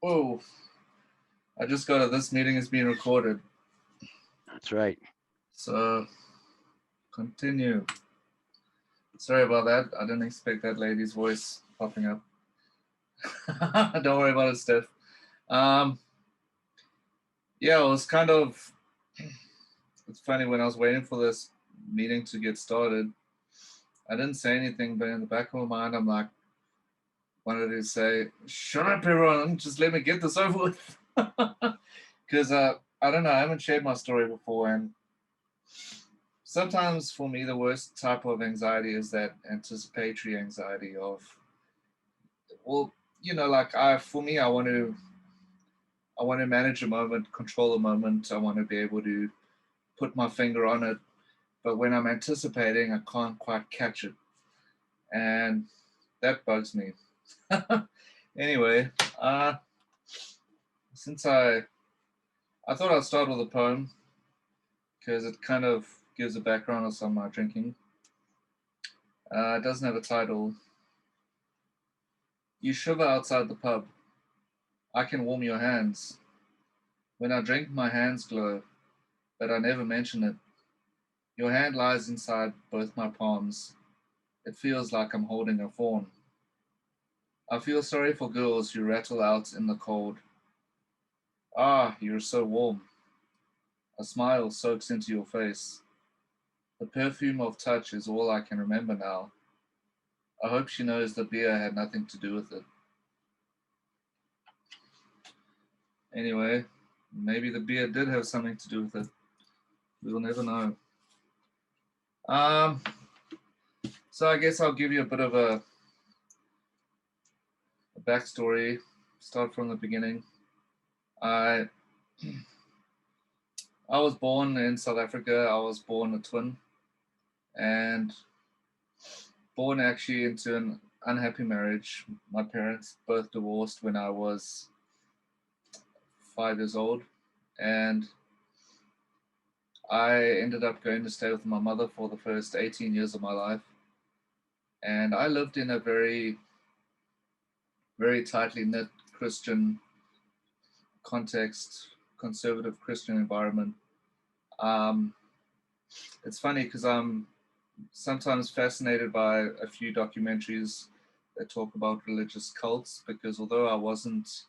Oh, I just got it. This meeting is being recorded. That's right. So continue. Sorry about that. I didn't expect that lady's voice popping up. Don't worry about it, Steph. Um, yeah, it was kind of. It's funny when I was waiting for this meeting to get started. I didn't say anything, but in the back of my mind, I'm like, wanted to say, "Shut up, everyone! Just let me get this over with." Because I don't know. I haven't shared my story before, and sometimes for me the worst type of anxiety is that anticipatory anxiety of, well, like I for me I want to manage a moment, control a moment. I want to be able to put my finger on it, but when I'm anticipating I can't quite catch it, and that bugs me. Anyway, uh since I thought I'd start with a poem because it kind of gives a background of some of my drinking. It doesn't have a title. You shiver outside the pub. I can warm your hands. When I drink, my hands glow, but I never mention it. Your hand lies inside both my palms. It feels like I'm holding a fawn. I feel sorry for girls who rattle out in the cold. Ah, you're so warm. A smile soaks into your face. The perfume of touch is all I can remember now. I hope she knows the beer had nothing to do with it. Anyway, maybe the beer did have something to do with it. We'll never know. Um, so I guess I'll give you a bit of a backstory. Start from the beginning. I I was born in South Africa. I was born a twin, and born actually into an unhappy marriage. My parents both divorced when I was 5 years old, and I ended up going to stay with my mother for the first 18 years of my life. And I lived in a very, very tightly knit Christian context, conservative Christian environment. Um, it's funny because I'm sometimes fascinated by a few documentaries that talk about religious cults because although I wasn't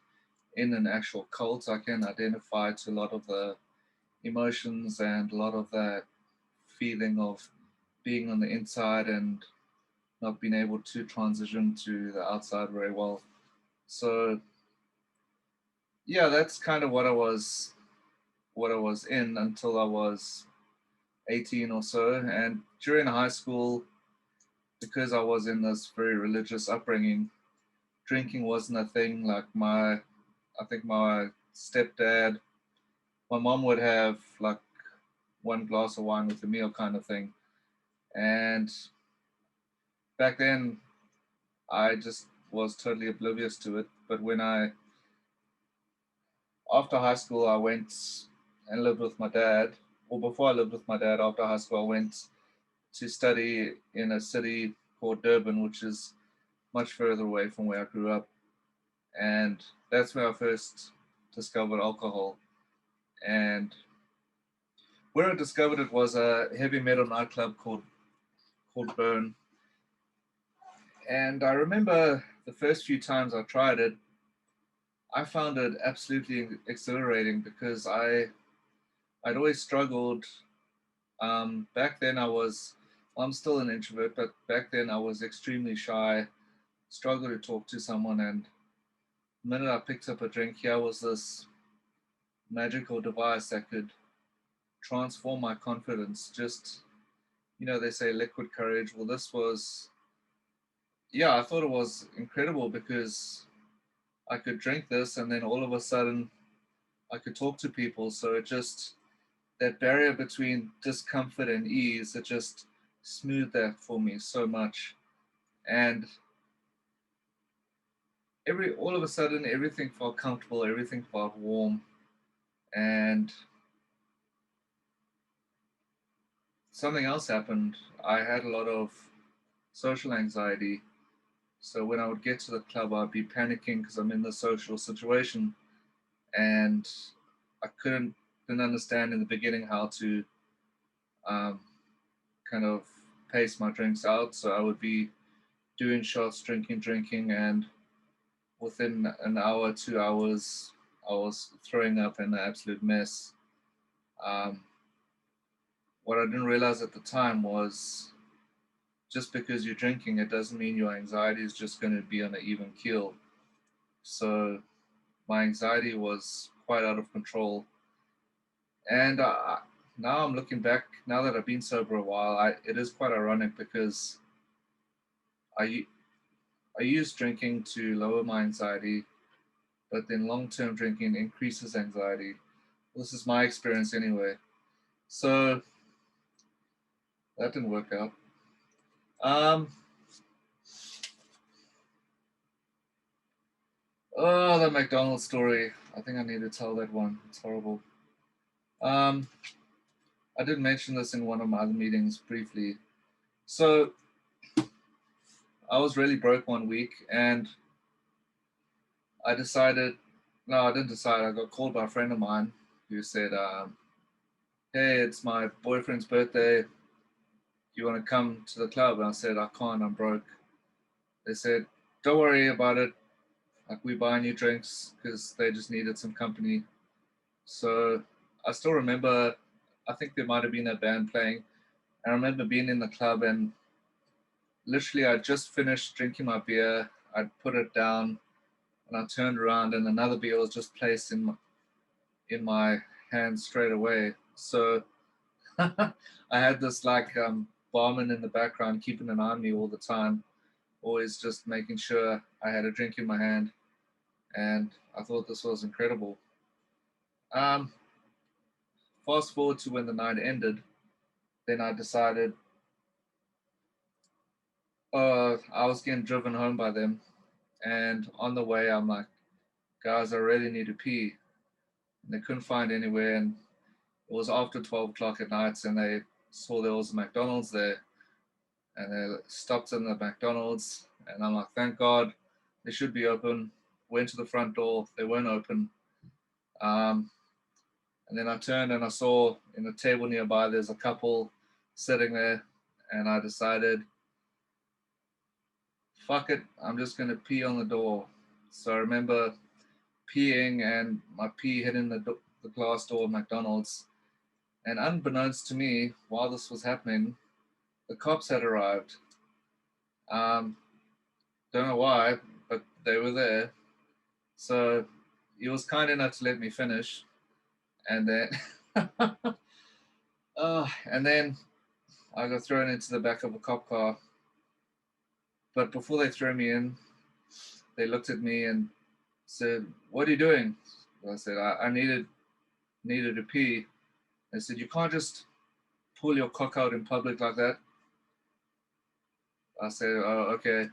in an actual cult, I can identify to a lot of the emotions and a lot of that feeling of being on the inside and not being able to transition to the outside very well. So yeah, that's kind of what I was in until I was 18 or so. And during high school, because I was in this very religious upbringing, drinking wasn't a thing. Like I think my stepdad, my mom would have like one glass of wine with a meal kind of thing. And back then, I just was totally oblivious to it. But after high school, I went and lived with my dad. Or before I lived with my dad, after high school, I went to study in a city called Durban, which is much further away from where I grew up. And that's where I first discovered alcohol. And where I discovered it was a heavy metal nightclub called Burn. And I remember the first few times I tried it, I found it absolutely exhilarating because I'd always struggled. Back then I'm still an introvert, but back then I was extremely shy, struggled to talk to someone, and the minute I picked up a drink, here was this magical device that could transform my confidence. Just, they say liquid courage. Well, this was, yeah, I thought it was incredible because I could drink this and then all of a sudden I could talk to people. So it just, that barrier between discomfort and ease, it just smoothed that for me so much. And all of a sudden everything felt comfortable, everything felt warm. And something else happened. I had a lot of social anxiety, So when I would get to the club, I'd be panicking because I'm in the social situation, and I didn't understand in the beginning how to um, kind of pace my drinks out. So I would be doing shots, drinking, and within an hour, 2 hours, I was throwing up in an absolute mess. Um, what I didn't realize at the time was just because you're drinking, it doesn't mean your anxiety is just going to be on an even keel. So my anxiety was quite out of control. And now I'm looking back, now that I've been sober a while, it is quite ironic because I, I use drinking to lower my anxiety, but then long term drinking increases anxiety. This is my experience anyway. So that didn't work out. Um, oh, the McDonald's story. I think I need to tell that one. It's horrible. Um, I did mention this in one of my other meetings briefly. So I was really broke one week, and I decided. No, I didn't decide. I got called by a friend of mine who said, "Hey, it's my boyfriend's birthday. Do you want to come to the club?" And I said, "I can't. I'm broke." They said, "Don't worry about it. Like we buy new drinks because they just needed some company." So I still remember. I think there might have been a band playing. I remember being in the club, and literally I just finished drinking my beer. I'd put it down, and I turned around, and another beer was just placed in my hand straight away. So I had this like barman in the background keeping an eye on me all the time, always just making sure I had a drink in my hand, and I thought this was incredible. Um, Fast forward to when the night ended, then I decided I was getting driven home by them, and on the way I'm like, guys, I really need to pee. And they couldn't find anywhere, and it was after 12 o'clock at night, and they saw there was a McDonald's there, and they stopped in the McDonald's, and I'm like, thank God, they should be open. Went to the front door, they weren't open. Um, and then I turned and I saw in the table nearby there's a couple sitting there, and I decided, fuck it, I'm just gonna pee on the door. So I remember peeing and my pee hitting the glass door of McDonald's. And unbeknownst to me, while this was happening, the cops had arrived. Um, don't know why, but they were there. So he was kind enough to let me finish. And then, and then I got thrown into the back of a cop car. But before they threw me in, they looked at me and said, "What are you doing?" I said, "I needed to pee." They said, "You can't just pull your cock out in public like that." I said, "Oh, okay."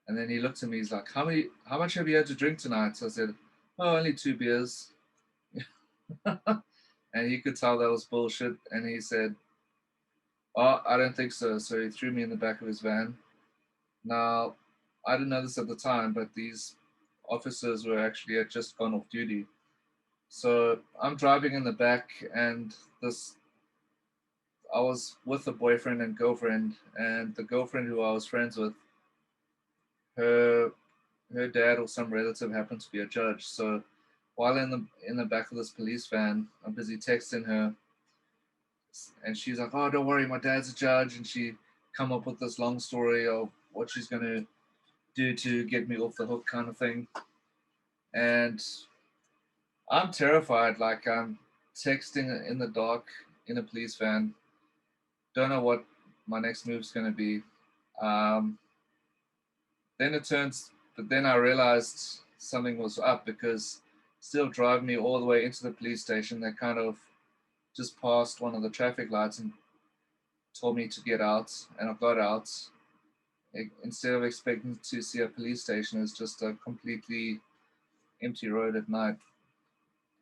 And then he looked at me. He's like, How much have you had to drink tonight?" So I said, "Oh, only 2 beers." And he could tell that was bullshit. And he said, "Oh, I don't think so." So he threw me in the back of his van. Now, I didn't know this at the time, but these officers were actually had just gone off duty. So I'm driving in the back, and this I was with a boyfriend and girlfriend, and the girlfriend who I was friends with, her her dad or some relative happened to be a judge. So while in the back of this police van, I'm busy texting her, and she's like, "Oh, don't worry, my dad's a judge," and she come up with this long story of what she's gonna do to get me off the hook, kind of thing. And I'm terrified. Like I'm texting in the dark in a police van. Don't know what my next move's gonna be. Um, then it turns, but then I realized something was up because still driving me all the way into the police station, they kind of just passed one of the traffic lights and told me to get out, and I got out. Instead of expecting to see a police station, it's just a completely empty road at night.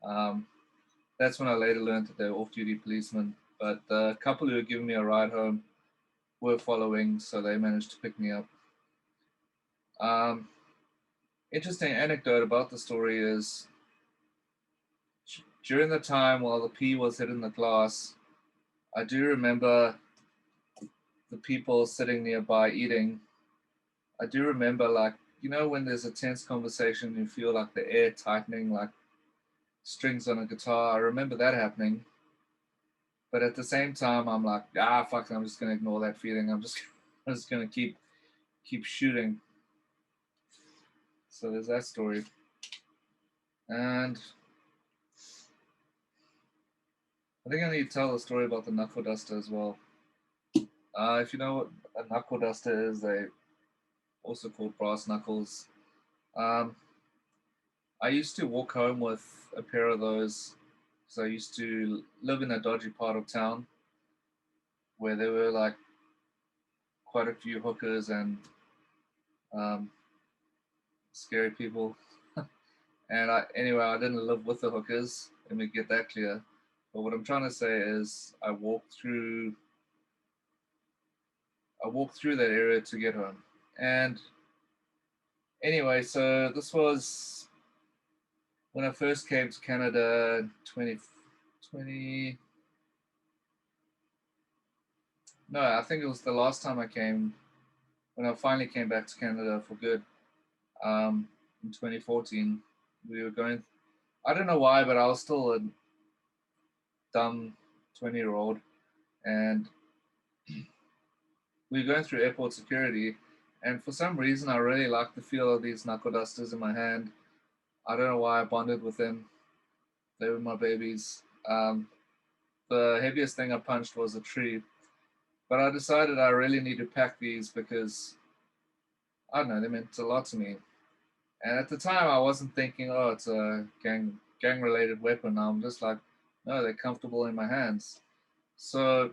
Um, that's when I later learned that they were off-duty policemen. But the couple who were giving me a ride home were following, so they managed to pick me up. Um, Interesting anecdote about the story is during the time while the pea was hitting the glass, I do remember the people sitting nearby eating. I do remember, like, when there's a tense conversation, you feel like the air tightening, like strings on a guitar. I remember that happening. But at the same time, I'm like, fuck, I'm just gonna ignore that feeling. I'm just gonna keep shooting. So there's that story. And I think I need to tell a story about the knuckle duster as well. If you know what a knuckle duster is, they also called brass knuckles. Um, I used to walk home with a pair of those. So I used to live in a dodgy part of town where there were like quite a few hookers and um, scary people. And anyway, I didn't live with the hookers. Let me get that clear. But what I'm trying to say is, I walked through that area to get home. And anyway, so this was when I first came to Canada in 2020. No, I think it was the last time I came when I finally came back to Canada for good. In 2014, we were going. I don't know why, but I was still a dumb 20-year-old, and we were going through airport security. And for some reason, I really liked the feel of these knuckle dusters in my hand. I don't know why I bonded with them. They were my babies. The heaviest thing I punched was a tree, but I decided I really need to pack these because I don't know, they meant a lot to me. And at the time, I wasn't thinking, oh, it's a gang related weapon. I'm just like, no, they're comfortable in my hands. So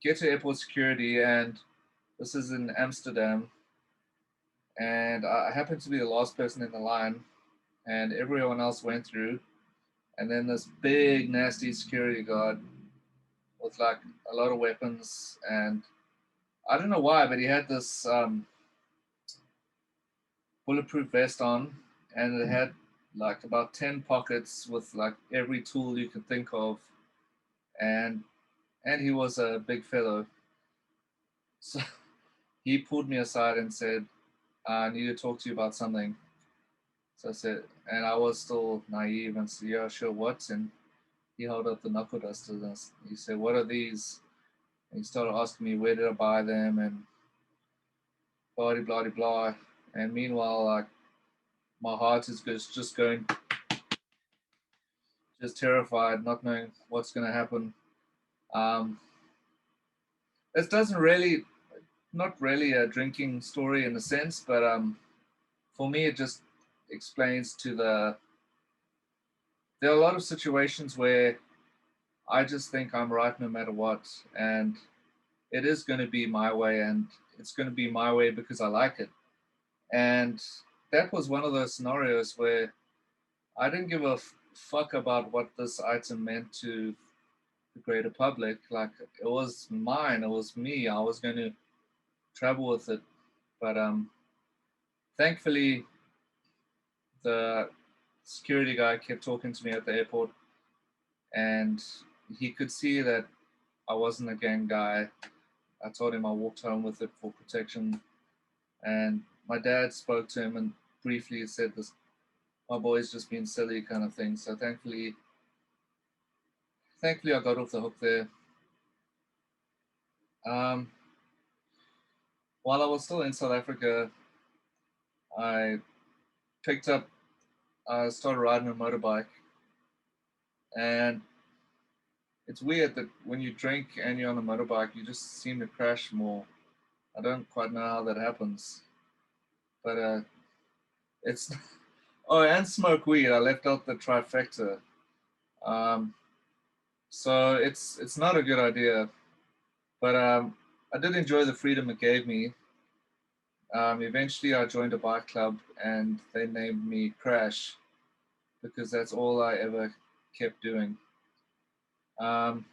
get to airport security, and this is in Amsterdam, and I happened to be the last person in the line, and everyone else went through, and then this big nasty security guard with like a lot of weapons, and I don't know why, but he had this bulletproof vest on, and it had like about 10 pockets with like every tool you could think of, and he was a big fellow. So he pulled me aside and said, I need to talk to you about something. So I said, and I was still naive and said, yeah, sure, what? And he held up the knuckle dusters and he said, what are these? And he started asking me, where did I buy them? And blah, blah, blah, blah. And meanwhile, like, my heart is just going, just terrified, not knowing what's going to happen. Um, this doesn't really, not really a drinking story in a sense, but for me, it just explains to there are a lot of situations where I just think I'm right no matter what, and it is going to be my way, and it's going to be my way because I like it. And that was one of those scenarios where I didn't give a fuck about what this item meant to the greater public. Like, it was mine, it was me. I was going to travel with it. But thankfully, the security guy kept talking to me at the airport, and he could see that I wasn't a gang guy. I told him I walked home with it for protection, and my dad spoke to him and briefly said this, my boy's just being silly kind of thing. So thankfully I got off the hook there. Um, while I was still in South Africa, I picked up, I started riding a motorbike, and it's weird that when you drink and you're on a motorbike, you just seem to crash more. I don't quite know how that happens, but it's oh, and smoke weed. I left out the trifecta. Um, so it's not a good idea, but I did enjoy the freedom it gave me. Eventually, I joined a bike club, and they named me Crash because that's all I ever kept doing. Um,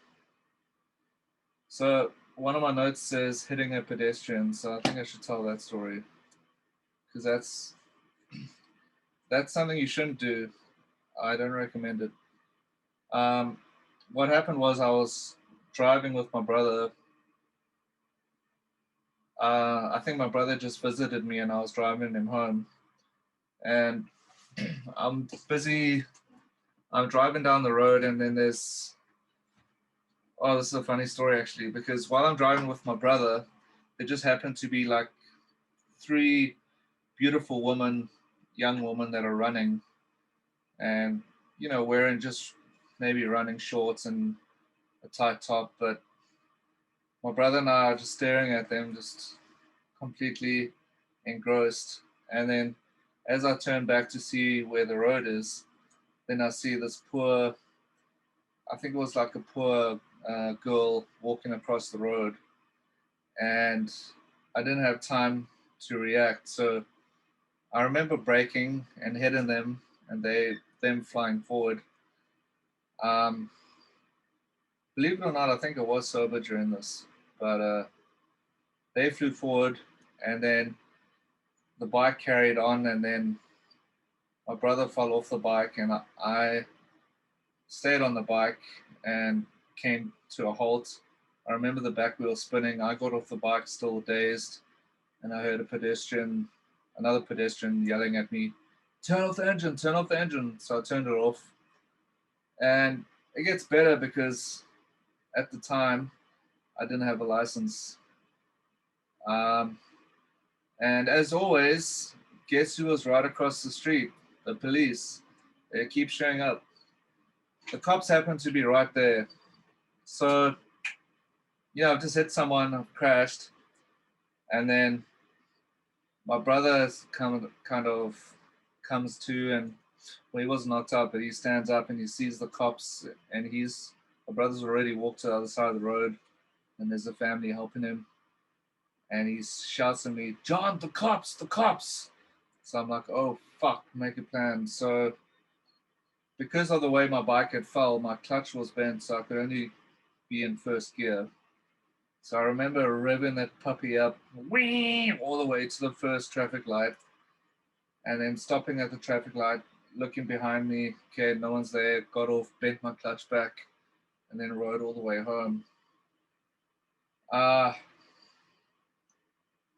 so one of my notes says hitting a pedestrian, so I think I should tell that story. because that's something you shouldn't do. I don't recommend it. Um, what happened was I was driving with my brother. I think my brother just visited me, and I was driving him home. And I'm busy. I'm driving down the road, and then there's this is a funny story actually, because while I'm driving with my brother, there just happened to be like three beautiful young women that are running, and wearing just maybe running shorts and a tight top. But my brother and I are just staring at them, just completely engrossed. And then as I turn back to see where the road is, then I see this poor, I think it was like a poor girl walking across the road. And I didn't have time to react. So I remember braking and hitting them, and them flying forward. Um, Believe it or not, I think I was sober during this, but they flew forward, and then the bike carried on, and then my brother fell off the bike, and I stayed on the bike and came to a halt. I remember the back wheel spinning. I got off the bike still dazed, and I heard another pedestrian yelling at me, "Turn off the engine, turn off the engine." So I turned it off. And it gets better because at the time I didn't have a license. Um, and as always, guess who was right across the street? The police. They keep showing up. The cops happen to be right there. So, I've just hit someone, I've crashed, and then my brother kind of comes to, and well, he was knocked out, but he stands up and he sees the cops, and my brother's already walked to the other side of the road, and there's a family helping him, and he shouts at me, "John, the cops, the cops!" So I'm like, "Oh fuck, make a plan." So because of the way my bike had fell, my clutch was bent, so I could only be in first gear. So I remember revving that puppy up, whee, all the way to the first traffic light, and then stopping at the traffic light, looking behind me. Okay, no one's there. Got off, bent my clutch back, and then rode all the way home. Uh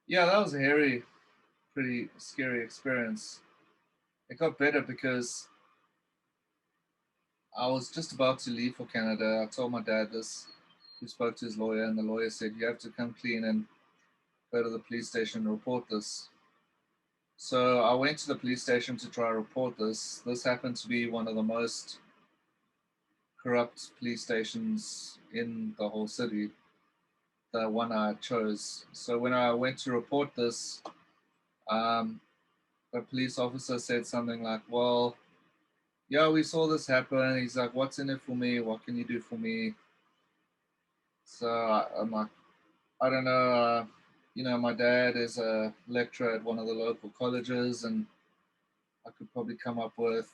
yeah, that was a pretty scary experience. It got better because I was just about to leave for Canada. I told my dad this. He spoke to his lawyer, and the lawyer said, "You have to come clean and go to the police station and report this." So I went to the police station to try to report this. This happened to be one of the most corrupt police stations in the whole city, the one I chose. So when I went to report this, um, the police officer said something like, "Well, yeah, we saw this happen." He's like, "What's in it for me? What can you do for me?" So I'm like, "I don't know. My dad is a lecturer at one of the local colleges, and I could probably come up with,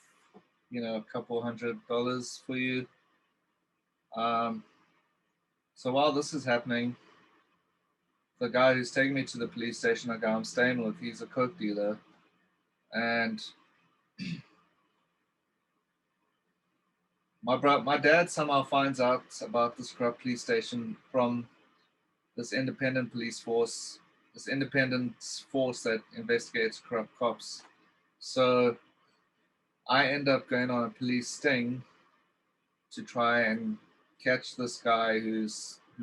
a couple $100 for you." Um, so while this is happening, the guy who's taking me to the police station, the guy I'm staying with, he's a coke dealer, and my dad somehow finds out about this corrupt police station from this independent force that investigates corrupt cops. So I end up going on a police sting to try and catch this guy who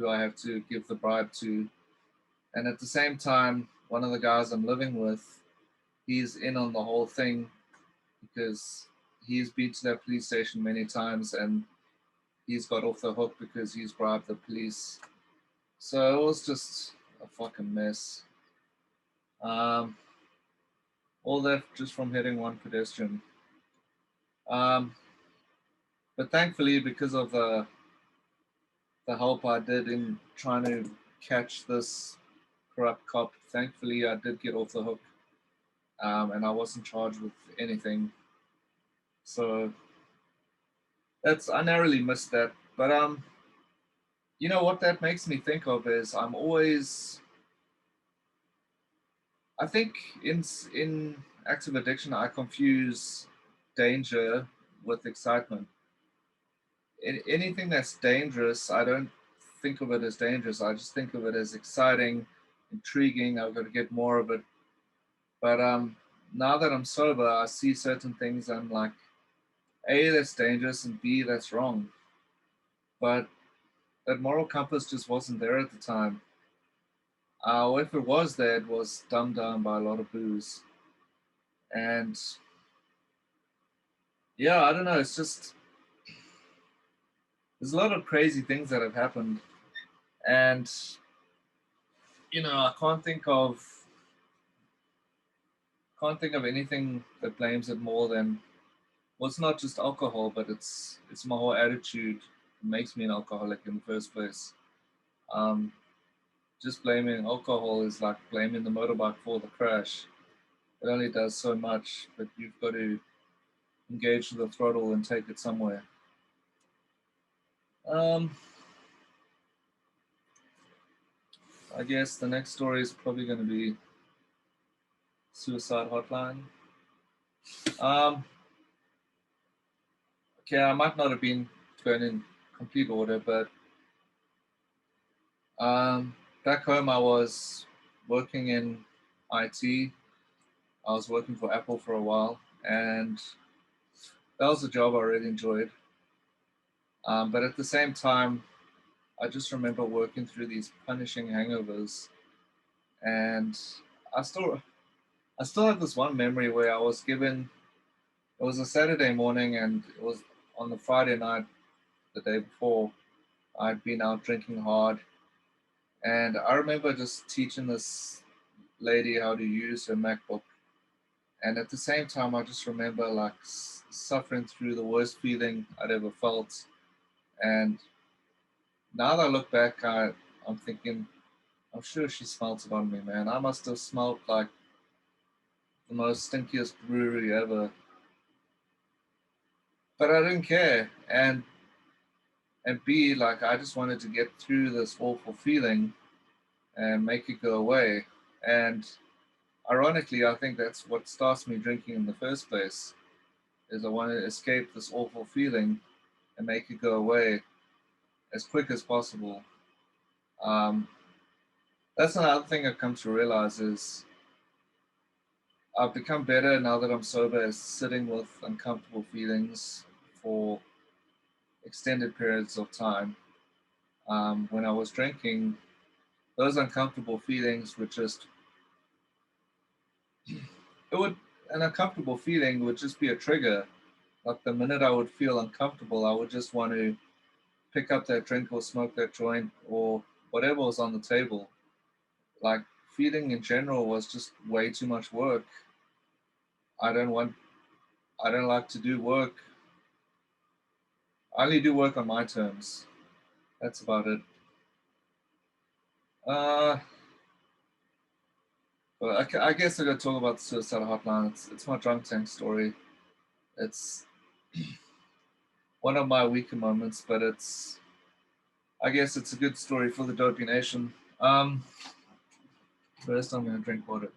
I have to give the bribe to. And at the same time, one of the guys I'm living with, he's in on the whole thing because he's been to that police station many times, and he's got off the hook because he's bribed the police. So it was just a fucking mess. Um, all that just from hitting one pedestrian. Um, but thankfully, because of the help I did in trying to catch this corrupt cop, thankfully I did get off the hook, and I wasn't charged with anything. So I narrowly missed that. But what that makes me think of is I'm always I think in active addiction, I confuse danger with excitement. Anything that's dangerous, I don't think of it as dangerous. I just think of it as exciting, intriguing. I've got to get more of it. But now that I'm sober, I see certain things. I'm like, A, that's dangerous, and B, that's wrong. But that moral compass just wasn't there at the time. If it was there, it was dumbed down by a lot of booze. And yeah, I don't know. It's just there's a lot of crazy things that have happened, and I can't think of anything that blames it more than, well, it's not just alcohol, but it's my whole attitude that makes me an alcoholic in the first place. Um, just blaming alcohol is like blaming the motorbike for the crash. It only does so much, but you've got to engage the throttle and take it somewhere. Um, I guess the next story is probably going to be suicide hotline. Um, okay, I might not have been going in complete order, but back home I was working in IT. I was working for Apple for a while, and that was a job I really enjoyed. But at the same time, I just remember working through these punishing hangovers, and I still I still have this one memory where I was given. It was a Saturday morning, and it was on the Friday night the day before. I'd been out drinking hard, and I remember just teaching this lady how to use her MacBook. And at the same time, I just remember like suffering through the worst feeling I'd ever felt. And now that I look back, I'm thinking, I'm sure she smelt it on me, man. I must have smelt like the most stinkiest brewery ever. But I didn't care. And B, like I just wanted to get through this awful feeling and make it go away. And ironically, I think that's what starts me drinking in the first place. Is I want to escape this awful feeling and make it go away as quick as possible. Um, that's another thing I've come to realize is I've become better now that I'm sober at sitting with uncomfortable feelings for extended periods of time. When I was drinking, those uncomfortable feelings would just it would an uncomfortable feeling would just be a trigger. Like the minute I would feel uncomfortable, I would just want to pick up that drink or smoke that joint or whatever was on the table. Like feeling in general was just way too much work. I don't want I don't like to do work. I only do work on my terms. That's about it. Uh, but I guess I got to talk about the suicide hotline. It's my drunk tank story. It's one of my weaker moments, but I guess it's a good story for the Dopey Nation. First, I'm going to drink water.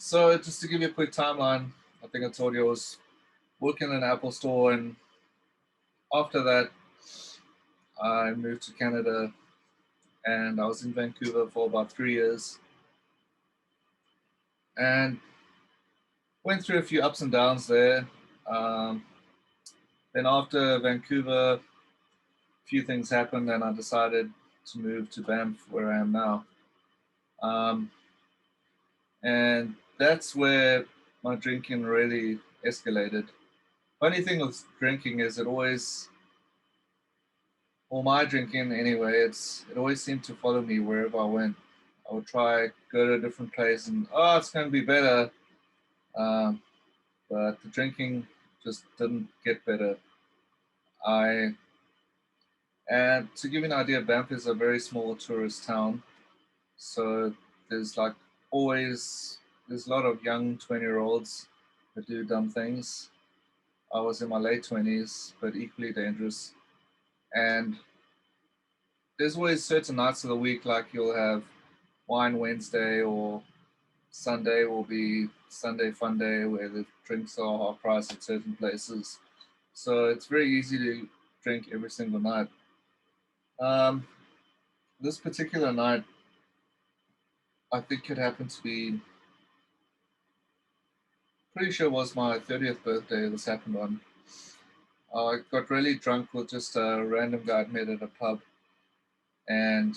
So, just to give you a quick timeline, I think I told you I was working in an Apple store, and after that, I moved to Canada, and I was in Vancouver for about 3 years, and went through a few ups and downs there. Um, then after Vancouver, a few things happened, and I decided to move to Banff, where I am now. Um, and that's where my drinking really escalated. Funny thing with drinking is it always, or my drinking anyway, it always seemed to follow me wherever I went. I would try go to a different place and it's going to be better, um, but the drinking just didn't get better. I and to give you an idea, Banff is a very small tourist town, so there's like always there's a lot of young 20-year-olds that do dumb things. I was in my late 20s, but equally dangerous. And there's always certain nights of the week, like you'll have Wine Wednesday, or Sunday will be Sunday Fun Day, where the drinks are half price at certain places. So it's very easy to drink every single night. Um, this particular night, I think it happened to be, pretty sure it was my 30th birthday this happened on. I got really drunk with just a random guy I met at a pub, and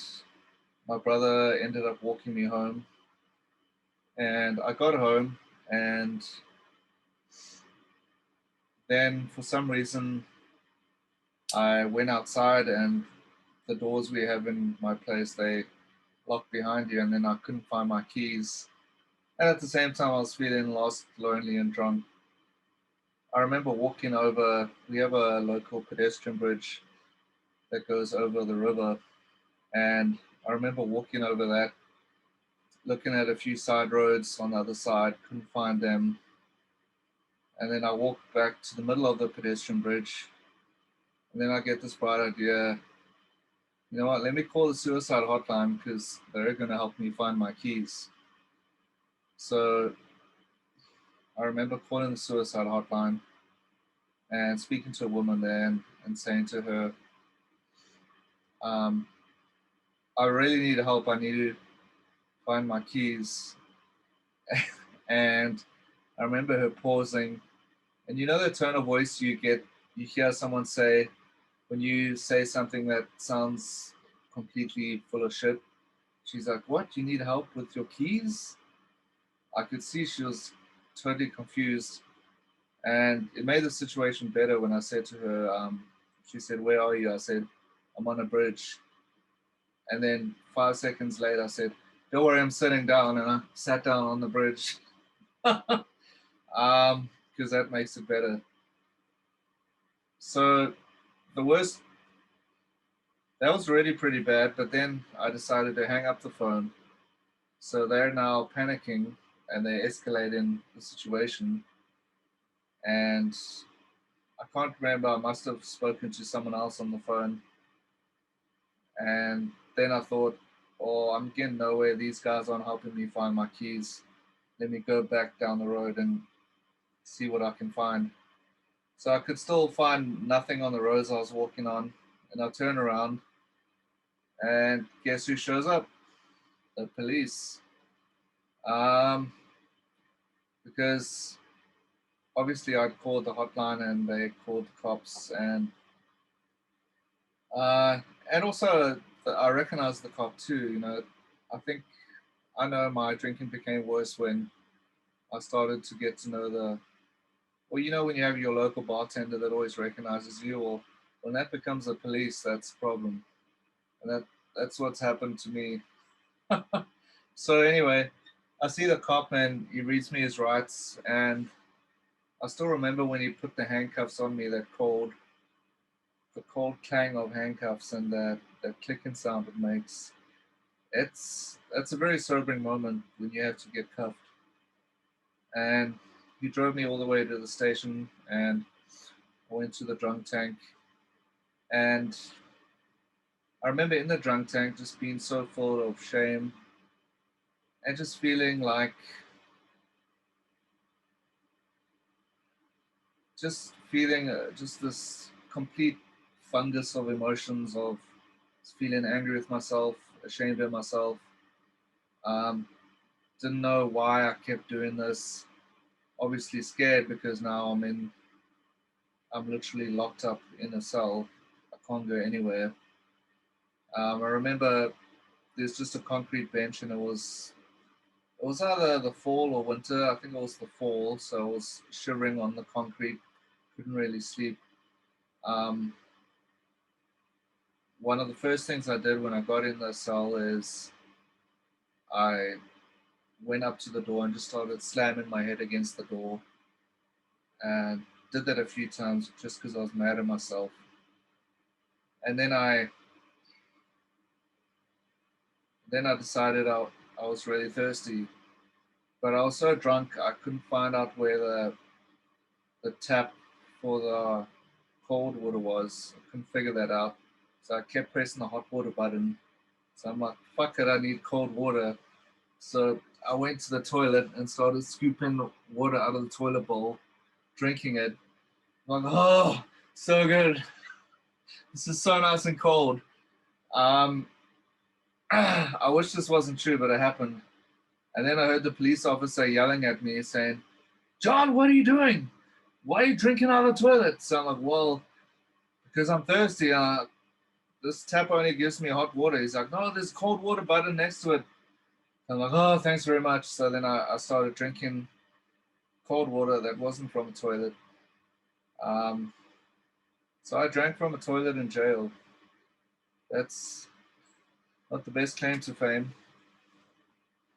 my brother ended up walking me home. And I got home, and then for some reason, I went outside, and the doors we have in my place, they lock behind you, and then I couldn't find my keys. And at the same time, I was feeling lost, lonely, and drunk. I remember walking over, we have a local pedestrian bridge that goes over the river. And I remember walking over that, looking at a few side roads on the other side, couldn't find them. And then I walked back to the middle of the pedestrian bridge. And then I get this bright idea, you know what, let me call the suicide hotline because they're going to help me find my keys. So I remember calling the suicide hotline and speaking to a woman there, and saying to her, um, I really need help. I need to find my keys. And I remember her pausing. And you know the tone of voice you get, you hear someone say when you say something that sounds completely full of shit? She's like, what? You need help with your keys? I could see she was totally confused. And it made the situation better when I said to her, she said, where are you? I said, I'm on a bridge. And then 5 seconds later, I said, don't worry, I'm sitting down. And I sat down on the bridge. Because that makes it better. So the worst, that was really pretty bad. But then I decided to hang up the phone. So they're now panicking and they're escalating the situation. And I can't remember, I must have spoken to someone else on the phone. And then I thought, oh, I'm getting nowhere. These guys aren't helping me find my keys. Let me go back down the road and see what I can find. So I could still find nothing on the roads I was walking on. And I turn around, and guess who shows up? The police. Um, because obviously I'd called the hotline and they called the cops, uh, and also I recognized the cop too. You know, I think I know my drinking became worse when I started to get to know well, you know, when you have your local bartender that always recognizes you, or when that becomes the police, that's a problem. And that's what's happened to me. So anyway, I see the cop and he reads me his rights, and I still remember when he put the handcuffs on me, the cold clang of handcuffs and that clicking sound it makes. That's a very sobering moment when you have to get cuffed. And he drove me all the way to the station, and I went to the drunk tank. And I remember in the drunk tank just being so full of shame and just feeling like, just feeling just this complete fungus of emotions of feeling angry with myself, ashamed of myself. Um, didn't know why I kept doing this. Obviously scared because now I'm literally locked up in a cell. I can't go anywhere. I remember there's just a concrete bench, and it was either the fall or winter. I think it was the fall, so I was shivering on the concrete, couldn't really sleep. Um, One of the first things I did when I got in the cell is I went up to the door and just started slamming my head against the door, and did that a few times just because I was mad at myself. And then I decided I was really thirsty, but I was so drunk I couldn't find out where the tap for the cold water was. I couldn't figure that out. So I kept pressing the hot water button. So I'm like, fuck it, I need cold water. So I went to the toilet and started scooping the water out of the toilet bowl, drinking it. I'm like, oh, so good. This is so nice and cold. Um, I wish this wasn't true, but it happened. And then I heard the police officer yelling at me saying, John, what are you doing? Why are you drinking out of the toilet? So I'm like, well, because I'm thirsty. This tap only gives me hot water. He's like, no, there's cold water button next to it. I'm like, oh, thanks very much. So then I started drinking cold water that wasn't from a toilet. Um, so I drank from a toilet in jail. That's not the best claim to fame.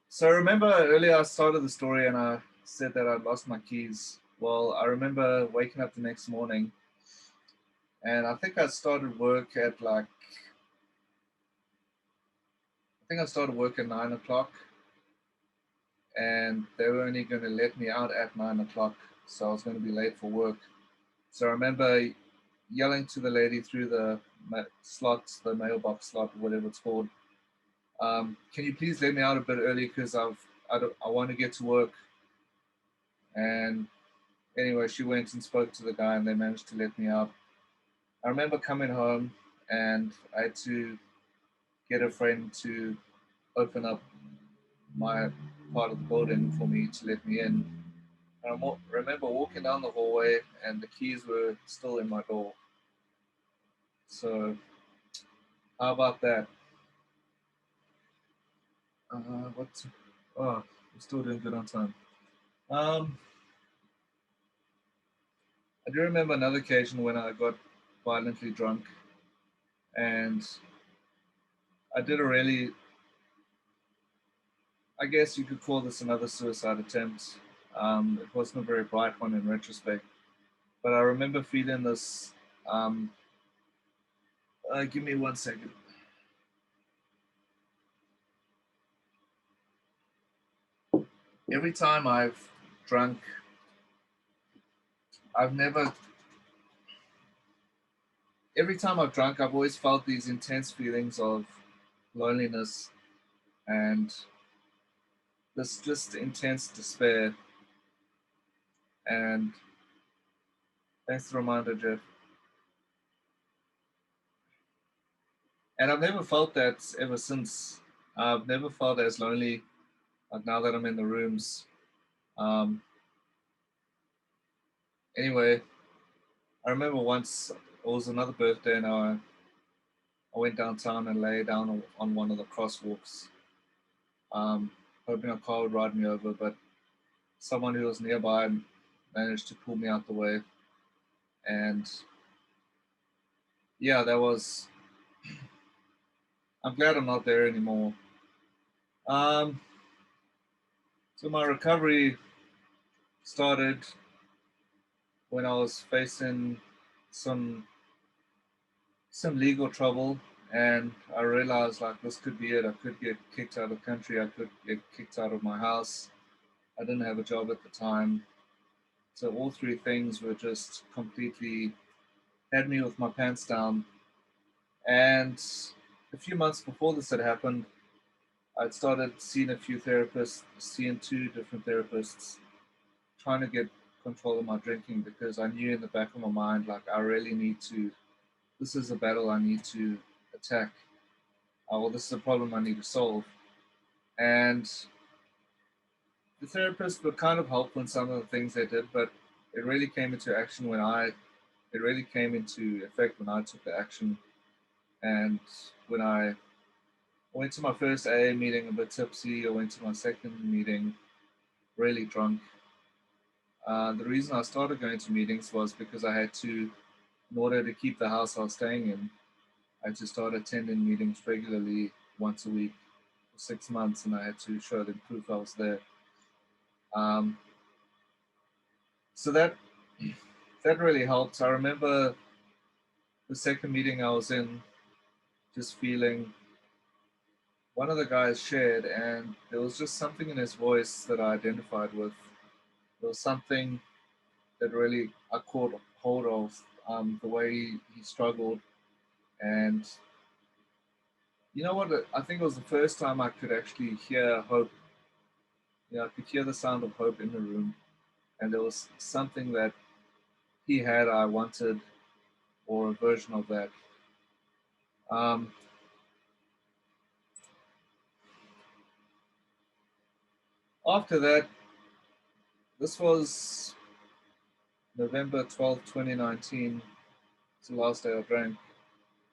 So remember earlier I started the story and I said that I'd lost my keys. Well, I remember waking up the next morning and I think I started work at like, I think I started work at 9 o'clock and they were only going to let me out at 9 o'clock. So I was going to be late for work. So I remember yelling to the lady through the slots, the mailbox slot, whatever it's called. Can you please let me out a bit early because I want to get to work. And anyway, she went and spoke to the guy and they managed to let me out. I remember coming home and I had to get a friend to open up my part of the building for me to let me in. And I remember walking down the hallway and the keys were still in my door. So how about that? What? Oh, we're still doing good on time. Um, I do remember another occasion when I got violently drunk, and I did a really, I guess you could call this another suicide attempt. It wasn't a very bright one in retrospect, but I remember feeling this. Um, Give me 1 second. Every time I've drunk, I've never. Every time I've drunk, I've always felt these intense feelings of loneliness and this just intense despair. And thanks for the reminder, Jeff. And I've never felt that ever since. I've never felt as lonely like now that I'm in the rooms. Um, anyway, I remember once it was another birthday and I went downtown and lay down on one of the crosswalks, hoping a car would ride me over, but someone who was nearby managed to pull me out the way. And yeah, that was, I'm glad I'm not there anymore. Um, so my recovery started when I was facing some some legal trouble, and I realized like this could be it. I could get kicked out of the country. I could get kicked out of my house. I didn't have a job at the time, so all three things were just completely had me with my pants down. And a few months before this had happened, I'd started seeing a few therapists, seeing two different therapists, trying to get control of my drinking because I knew in the back of my mind like I really need to. This is a battle I need to attack. Well, this is a problem I need to solve. And the therapists were kind of helpful in some of the things they did, but it really came into action it really came into effect when I took the action. And when I went to my first AA meeting a bit tipsy, I went to my second meeting really drunk. The reason I started going to meetings was because I had to, in order to keep the house I was staying in, I had to start attending meetings regularly once a week for 6 months, and I had to show them proof I was there. Um, so that really helped. I remember the second meeting I was in, just feeling one of the guys shared, and there was just something in his voice that I identified with. There was something that really I caught hold of. the way he struggled. And you know what? I think it was the first time I could actually hear hope. You know, I could hear the sound of hope in the room, and there was something that he had I wanted, or a version of that. Um, After that, this was November 12th, 2019. It's the last day I drank.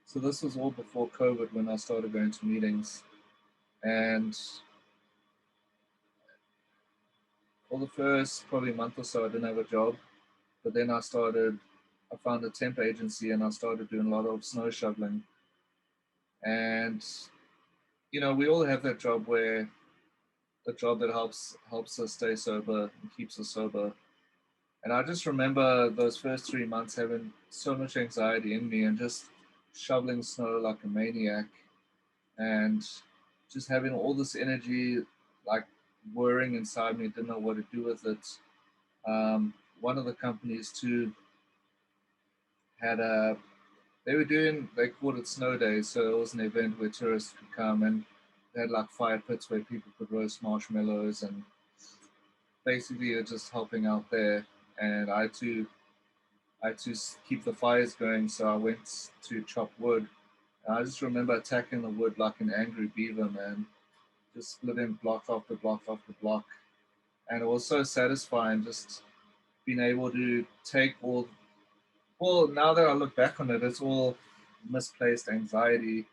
So this was all before COVID when I started going to meetings. And for the first probably month or so, I didn't have a job. But then I found a temp agency and I started doing a lot of snow shoveling. And, you know, we all have that job where the job that helps us stay sober and keeps us sober. And I just remember those first 3 months having so much anxiety in me and just shoveling snow like a maniac and just having all this energy like whirring inside me, didn't know what to do with it. One of the companies too had they called it snow days, so it was an event where tourists could come and they had like fire pits where people could roast marshmallows and basically they're just helping out there. And I had to keep the fires going, so I went to chop wood. And I just remember attacking the wood like an angry beaver, man, just splitting block after block after block. And it was so satisfying just being able to take all, well, now that I look back on it, it's all misplaced anxiety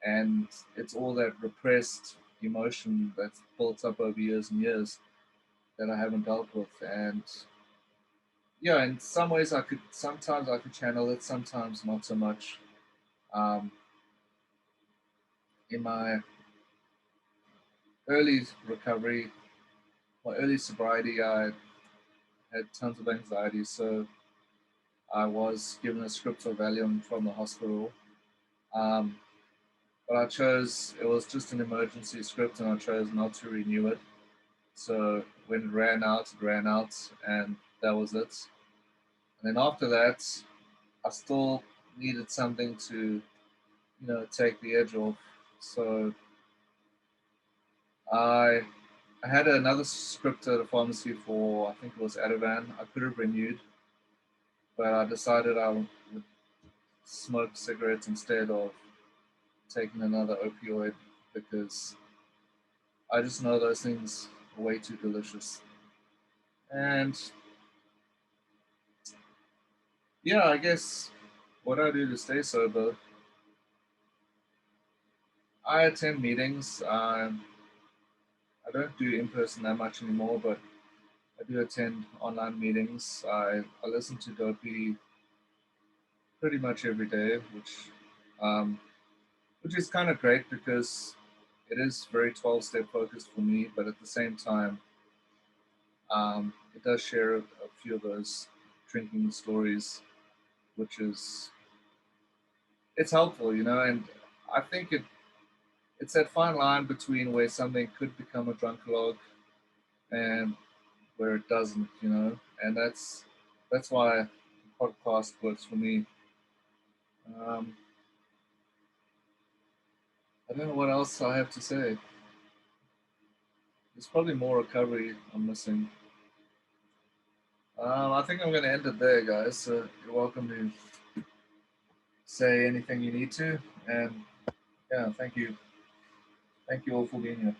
and it's all that repressed emotion that's built up over years and years that I haven't dealt with. And yeah, in some ways sometimes I could channel it, sometimes not so much. Um, in my early recovery, my early sobriety, I had tons of anxiety, so I was given a script of Valium from the hospital. Um, but it was just an emergency script, and I chose not to renew it. So when it ran out, and that was it. And then after that, I still needed something to, take the edge off. So I I had another script at a pharmacy for, I think it was Ativan. I could have renewed, but I decided I would smoke cigarettes instead of taking another opioid because I just know those things are way too delicious. And yeah, I guess what I do to stay sober, I attend meetings. I don't do in person that much anymore, but I do attend online meetings. I listen to Dopey pretty much every day, um, which is kind of great because it is very 12-step focused for me, but at the same time, it does share a few of those drinking stories, which is it's helpful, and I think it's that fine line between where something could become a drunkalog and where it doesn't, and that's why podcast works for me. Um, I don't know what else I have to say. There's probably more recovery I'm missing. I think I'm going to end it there, guys. So you're welcome to say anything you need to, and yeah, thank you all for being here.